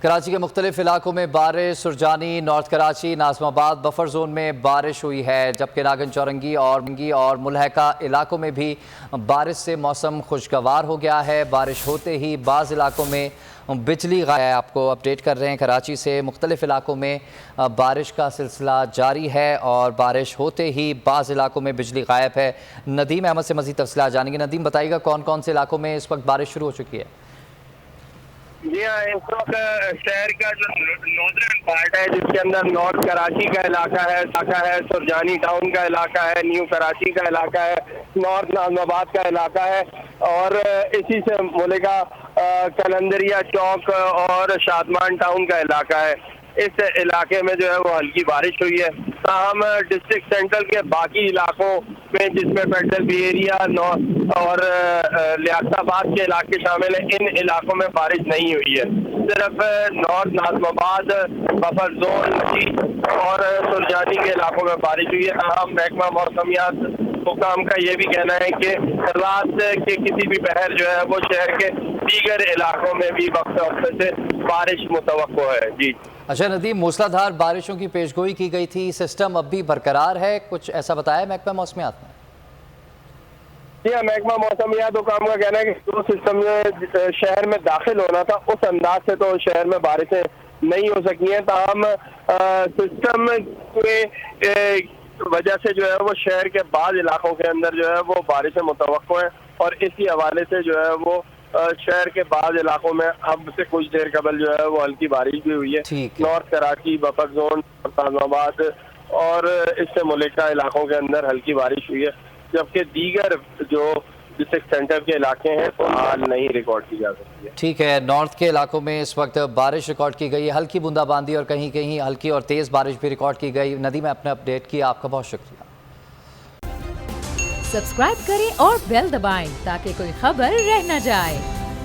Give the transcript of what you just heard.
کراچی کے مختلف علاقوں میں بارش، سرجانی، نارتھ کراچی، ناظم آباد بفر زون میں بارش ہوئی ہے، جبکہ ناگن چورنگی اور ملحقہ علاقوں میں بھی بارش سے موسم خوشگوار ہو گیا ہے۔ بارش ہوتے ہی بعض علاقوں میں بجلی غائب ہے۔ آپ کو اپڈیٹ کر رہے ہیں کراچی سے۔ مختلف علاقوں میں بارش کا سلسلہ جاری ہے اور بارش ہوتے ہی بعض علاقوں میں بجلی غائب ہے۔ ندیم احمد سے مزید تفصیلات جانیں گے۔ ندیم بتائیے گا کون کون سے علاقوں میں اس وقت بارش شروع ہو چکی ہے؟ جی ہاں، اس وقت شہر کا جو ناردرن پارٹ ہے جس کے اندر نارتھ کراچی کا علاقہ ہے، سرجانی ٹاؤن کا علاقہ ہے، نیو کراچی کا علاقہ ہے، نارتھ ناظم آباد کا علاقہ ہے اور اسی سے ملحقہ کلندریا چوک اور شادمان ٹاؤن کا علاقہ ہے۔ اس علاقے میں جو ہے وہ ہلکی بارش ہوئی ہے۔ تاہم ڈسٹرکٹ سینٹرل کے باقی علاقوں میں جس میں فیڈرل بی ایریا اور لیاقت آباد کے علاقے شامل ہیں، ان علاقوں میں بارش نہیں ہوئی ہے۔ صرف نارتھ ناظم آباد، بفر زون اور سرجانی کے علاقوں میں بارش ہوئی ہے۔ تاہم محکمہ موسمیات حکام کا یہ بھی کہنا ہے کہ رات کے کسی بھی پہر جو ہے وہ شہر کے دیگر علاقوں میں بھی وقت وقت سے بارش متوقع ہے۔ جی اچھا ندیم، موسلا دھار بارشوں کی پیشگوئی کی گئی تھی، سسٹم اب بھی برقرار ہے، کچھ ایسا بتایا محکمہ موسمیات نے؟ جی ہاں، محکمہ موسمیات حکام کا کہنا ہے کہ جو سسٹم شہر میں داخل ہونا تھا اس انداز سے تو شہر میں بارشیں نہیں ہو سکی ہیں۔ تاہم سسٹم کے وجہ سے جو ہے وہ شہر کے بعض علاقوں کے اندر جو ہے وہ بارشیں متوقع ہیں اور اسی حوالے سے جو ہے وہ شہر کے بعض علاقوں میں اب سے کچھ دیر قبل جو ہے وہ ہلکی بارش بھی ہوئی ہے۔ نارتھ کراچی، بفر زون، ناظم آباد اور اس سے ملحقہ علاقوں کے اندر ہلکی بارش ہوئی ہے، جبکہ دیگر جو ڈسٹرکٹ سینٹر کے علاقے ہیں حال نہیں ریکارڈ کی جا سکتی ہے۔ ٹھیک ہے، نارتھ کے علاقوں میں اس وقت بارش ریکارڈ کی گئی ہے، ہلکی بوندا باندی اور کہیں کہیں ہلکی اور تیز بارش بھی ریکارڈ کی گئی۔ ندیم اپنے اپڈیٹ کیا، آپ کا بہت شکریہ۔ سبسکرائب کریں اور بیل دبائیں تاکہ کوئی خبر رہ نہ جائے۔